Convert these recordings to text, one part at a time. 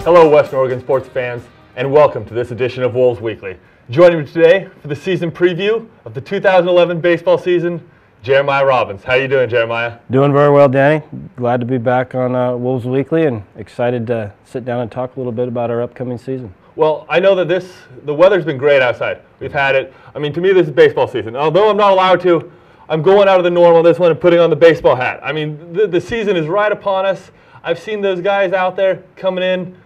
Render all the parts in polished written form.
Hello, Western Oregon sports fans, and welcome to this edition of Wolves Weekly. Joining me today for the season preview of the 2011 baseball season, Jeremiah Robbins. How are you doing, Jeremiah? Doing very well, Danny. Glad to be back on Wolves Weekly and excited to sit down and talk a little bit about our upcoming season. Well, I know that the weather's been great outside. We've had it. I mean, to me, this is baseball season. Although I'm not allowed to, I'm going out of the norm on this one and putting on the baseball hat. I mean, the season is right upon us. I've seen those guys out there coming in,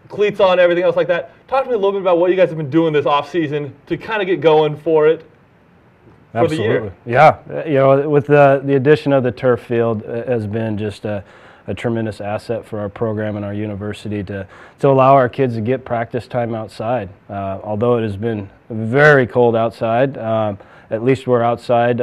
cleats on, everything else like that. Talk to me a little bit about what you guys have been doing this off season to kind of get going for it. Absolutely. Yeah. You know, with the addition of the turf field has been just a tremendous asset for our program and our university to allow our kids to get practice time outside. Although it has been very cold outside, at least we're outside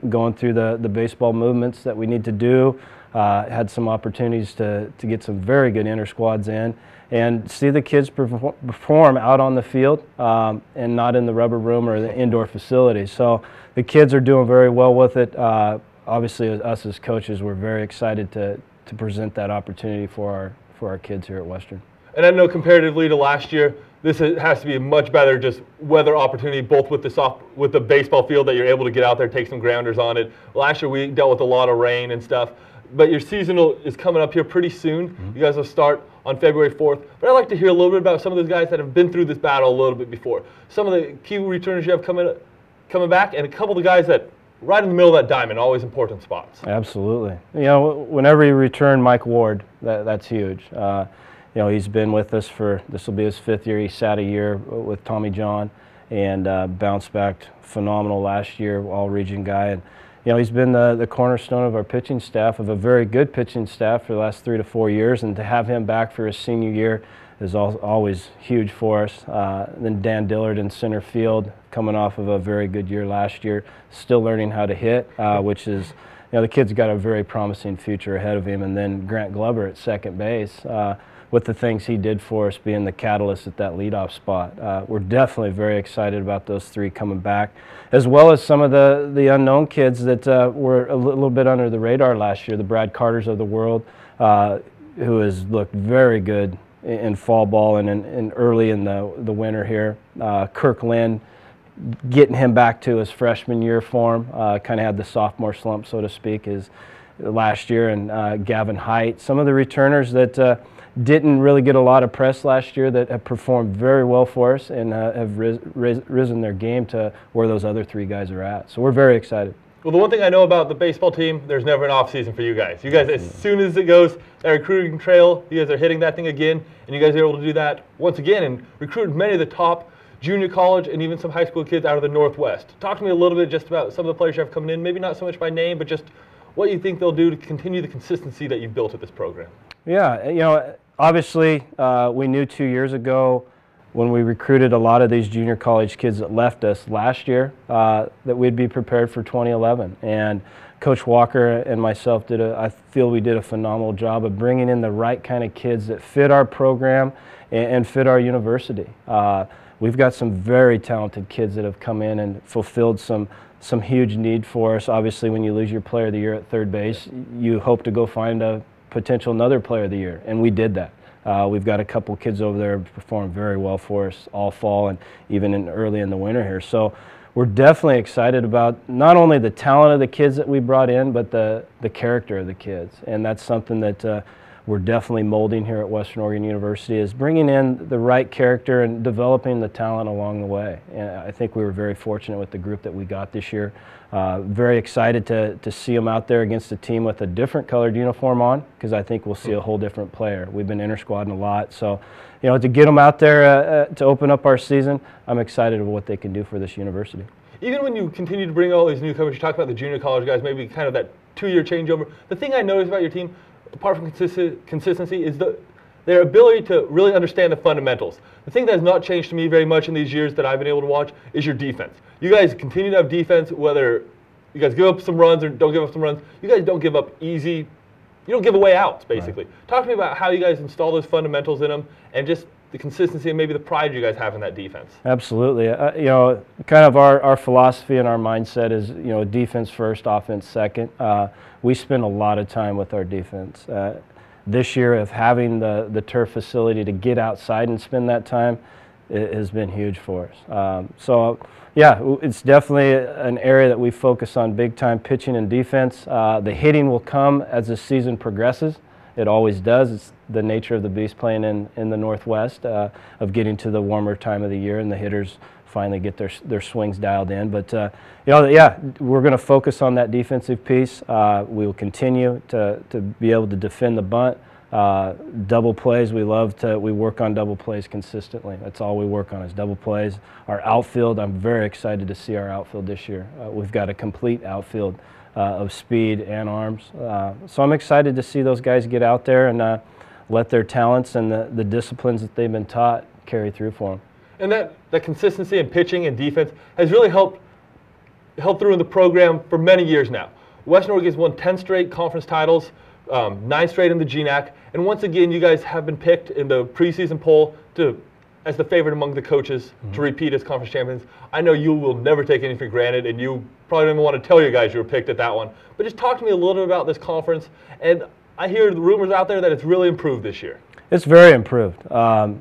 going through the baseball movements that we need to do. Had some opportunities to get some very good inter-squads in and see the kids perform out on the field and not in the rubber room or the indoor facilities. So the kids are doing very well with it. Obviously, us as coaches, we're very excited to present that opportunity for our kids here at Western. And I know comparatively to last year, this has to be a much better just weather opportunity, both with the baseball field that you're able to get out there, take some grounders on it. Last year we dealt with a lot of rain and stuff. But your season is coming up here pretty soon. Mm-hmm. You guys will start on February 4th. But I'd like to hear a little bit about some of those guys that have been through this battle a little bit before. Some of the key returners you have coming back, and a couple of the guys that right in the middle of that diamond, always important spots. Absolutely. You know, whenever you return Mike Ward, that's huge. You know, he's been with us this will be his 5th year. He sat a year with Tommy John and bounced back phenomenal last year, all-region guy. And you know, he's been the cornerstone of our pitching staff, of a very good pitching staff for the last 3 to 4 years, and to have him back for his senior year is always huge for us. Then Dan Dillard in center field, coming off of a very good year last year, still learning how to hit, which is, you know, the kid's got a very promising future ahead of him. And then Grant Glover at second base, with the things he did for us, being the catalyst at that leadoff spot. We're definitely very excited about those 3 coming back, as well as some of the unknown kids that were a little bit under the radar last year, the Brad Carters of the world, who has looked very good in fall ball and early in the winter here. Kirk Lynn, getting him back to his freshman year form, kind of had the sophomore slump, so to speak, is last year, and Gavin Height. Some of the returners that didn't really get a lot of press last year that have performed very well for us and have risen their game to where those other 3 guys are at. So we're very excited. Well, the one thing I know about the baseball team, there's never an off season for you guys. You guys, as soon as it goes, that recruiting trail, you guys are hitting that thing again, and you guys are able to do that once again and recruit many of the top junior college and even some high school kids out of the Northwest. Talk to me a little bit just about some of the players you have coming in, maybe not so much by name, but just what you think they'll do to continue the consistency that you've built at this program. Yeah, you know, obviously, we knew 2 years ago when we recruited a lot of these junior college kids that left us last year that we'd be prepared for 2011. And Coach Walker and myself I feel we did a phenomenal job of bringing in the right kind of kids that fit our program and fit our university. We've got some very talented kids that have come in and fulfilled some huge need for us. Obviously, when you lose your player of the year at third base, you hope to go find a potential another player of the year, and we did that. We've got a couple kids over there who performed very well for us all fall and even early in the winter here. So we're definitely excited about not only the talent of the kids that we brought in, but the character of the kids. And that's something that we're definitely molding here at Western Oregon University, is bringing in the right character and developing the talent along the way. And I think we were very fortunate with the group that we got this year. Very excited to see them out there against a team with a different colored uniform on, because I think we'll see a whole different player. We've been inter-squadding a lot, so you know, to get them out there to open up our season, I'm excited about what they can do for this university. Even when you continue to bring all these newcomers, you talk about the junior college guys, maybe kind of that 2-year changeover. The thing I noticed about your team, apart from consistency, is their ability to really understand the fundamentals. The thing that has not changed to me very much in these years that I've been able to watch is your defense. You guys continue to have defense, whether you guys give up some runs or don't give up some runs. You guys don't give up easy. You don't give away outs, basically. Right. Talk to me about how you guys install those fundamentals in them and just the consistency and maybe the pride you guys have in that defense. Absolutely. You know, kind of our philosophy and our mindset is, you know, defense first, offense second. We spend a lot of time with our defense. this year of having the turf facility to get outside and spend that time, it has been huge for us. So yeah, it's definitely an area that we focus on big time, pitching and defense. The hitting will come as the season progresses. It always does. It's the nature of the beast playing in the Northwest, of getting to the warmer time of the year, and the hitters finally get their swings dialed in. But yeah, we're going to focus on that defensive piece. We will continue to be able to defend the bunt. Double plays, we work on double plays consistently. That's all we work on is double plays. Our outfield, I'm very excited to see our outfield this year. We've got a complete outfield of speed and arms. So I'm excited to see those guys get out there and let their talents and the disciplines that they've been taught carry through for them. And that consistency in pitching and defense has really helped through in the program for many years now. Western Oregon's won 10 straight conference titles, 9 straight in the GNAC, and once again you guys have been picked in the preseason poll as the favorite among the coaches to repeat as conference champions. I know you will never take anything for granted, and you probably don't even want to tell your guys you were picked at that one. But just talk to me a little bit about this conference, and I hear the rumors out there that it's really improved this year. It's very improved,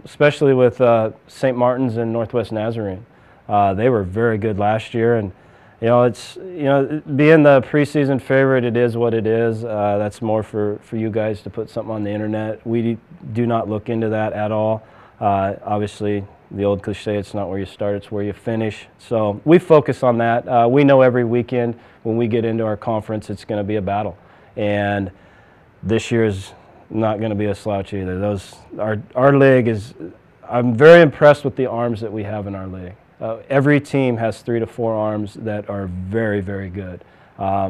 especially with St. Martin's and Northwest Nazarene. They were very good last year, and it's being the preseason favorite, it is what it is. That's more for you guys to put something on the internet. We do not look into that at all. Obviously, the old cliche, it's not where you start, it's where you finish. So we focus on that. We know every weekend when we get into our conference, it's going to be a battle, and this year is not going to be a slouch either. Our league is. I'm very impressed with the arms that we have in our league. Every team has 3 to 4 arms that are very, very good.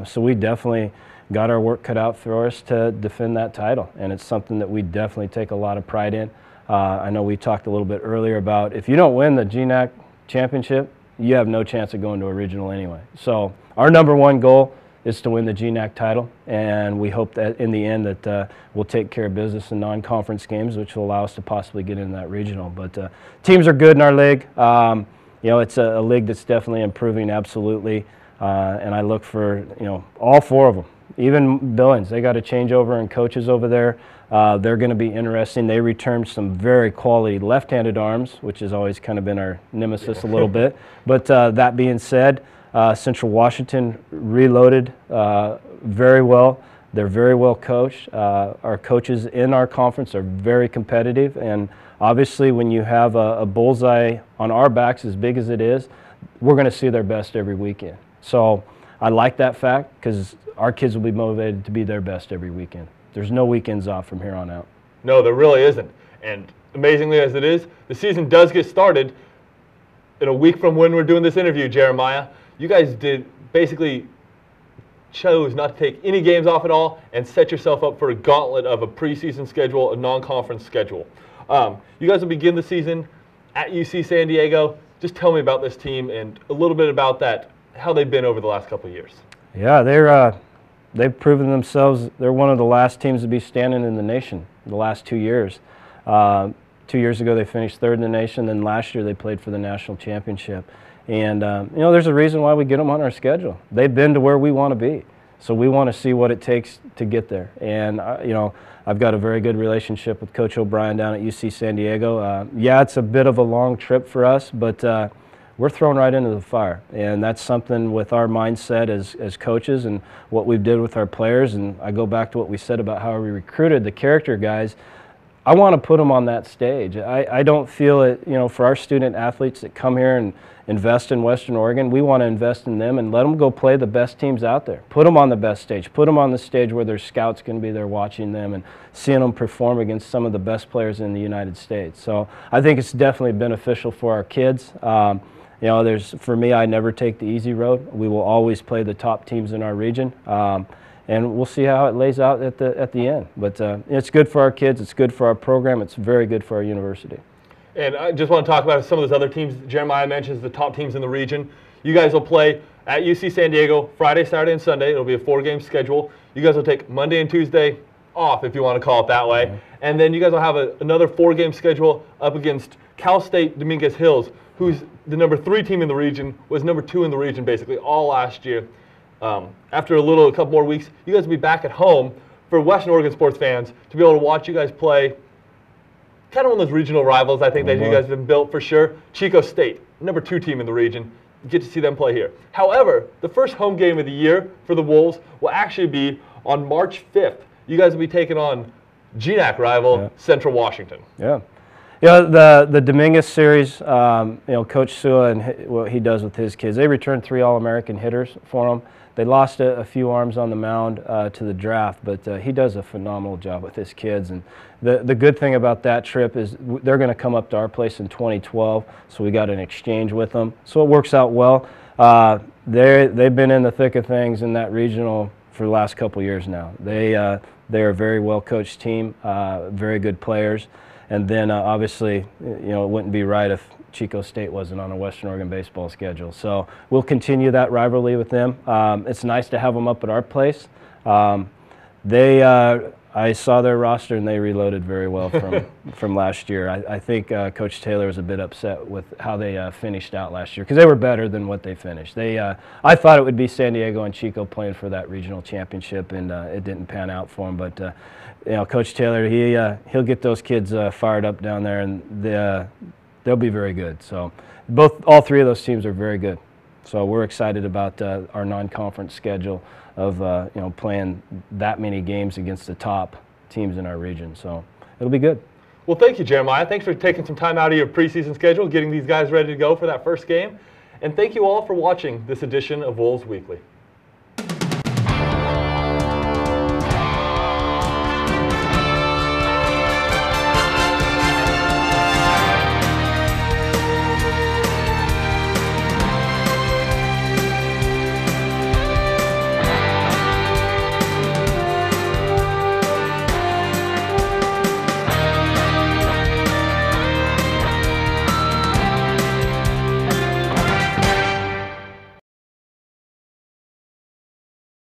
So we definitely got our work cut out for us to defend that title, and it's something that we definitely take a lot of pride in. I know we talked a little bit earlier about if you don't win the GNAC championship, you have no chance of going to a regional anyway. So our #1 goal is to win the GNAC title, and we hope that in the end that we'll take care of business in non-conference games, which will allow us to possibly get into that regional. But teams are good in our league. It's a league that's definitely improving, absolutely, and I look for all 4 of them. Even Billings, they got a changeover in coaches over there. They're going to be interesting. They returned some very quality left-handed arms, which has always kind of been our nemesis a little bit. But that being said, Central Washington reloaded very well. They're very well coached. Our coaches in our conference are very competitive, and obviously when you have a bullseye on our backs as big as it is, we're going to see their best every weekend. So I like that fact because our kids will be motivated to be their best every weekend. There's no weekends off from here on out. No, there really isn't. And amazingly as it is, the season does get started in a week from when we're doing this interview, Jeremiah. You guys chose not to take any games off at all and set yourself up for a gauntlet of a preseason schedule, a non-conference schedule. You guys will begin the season at UC San Diego. Just tell me about this team and a little bit about how they've been over the last couple of years. Yeah, they've proven themselves. They're one of the last teams to be standing in the nation the last 2 years. 2 years ago they finished 3rd in the nation, then last year they played for the national championship. And there's a reason why we get them on our schedule. They've been to where we want to be, so we want to see what it takes to get there. And I've got a very good relationship with Coach O'Brien down at UC San Diego. Yeah, it's a bit of a long trip for us, but we're thrown right into the fire, and that's something with our mindset as coaches and what we've did with our players. And I go back to what we said about how we recruited the character guys. I want to put them on that stage. I don't feel it, for our student athletes that come here and invest in Western Oregon, we want to invest in them and let them go play the best teams out there. Put them on the best stage. Put them on the stage where their scouts can be there watching them and seeing them perform against some of the best players in the United States. So I think it's definitely beneficial for our kids. For me, I never take the easy road. We will always play the top teams in our region. And we'll see how it lays out at the end. But it's good for our kids. It's good for our program. It's very good for our university. And I just want to talk about some of those other teams. Jeremiah mentions the top teams in the region. You guys will play at UC San Diego Friday, Saturday, and Sunday. It'll be a 4-game schedule. You guys will take Monday and Tuesday off, if you want to call it that way. Mm-hmm. And then you guys will have another 4-game schedule up against Cal State Dominguez Hills, who's the #3 team in the region, was #2 in the region basically all last year. After a couple more weeks, you guys will be back at home for Western Oregon sports fans to be able to watch you guys play kind of one of those regional rivals, I think, that you guys have been built for sure. Chico State, #2 team in the region. You get to see them play here. However, the first home game of the year for the Wolves will actually be on March 5th. You guys will be taking on GNAC rival Central Washington. Yeah. The Dominguez series, Coach Sua and what he does with his kids, they returned 3 All-American hitters for him. They lost a few arms on the mound to the draft, but he does a phenomenal job with his kids. And the good thing about that trip is they're going to come up to our place in 2012, so we got an exchange with them. So it works out well. They've been in the thick of things in that regional for the last couple years now. They're a very well-coached team, very good players. And then obviously, it wouldn't be right if Chico State wasn't on a Western Oregon baseball schedule. So we'll continue that rivalry with them. It's nice to have them up at our place. I saw their roster and they reloaded very well from last year. I think Coach Taylor was a bit upset with how they finished out last year because they were better than what they finished. I thought it would be San Diego and Chico playing for that regional championship, and it didn't pan out for them. But Coach Taylor, he'll get those kids fired up down there, and they'll be very good. So all 3 of those teams are very good. So we're excited about our non-conference schedule of playing that many games against the top teams in our region. So it'll be good. Well, thank you, Jeremiah. Thanks for taking some time out of your preseason schedule, getting these guys ready to go for that first game. And thank you all for watching this edition of Wolves Weekly.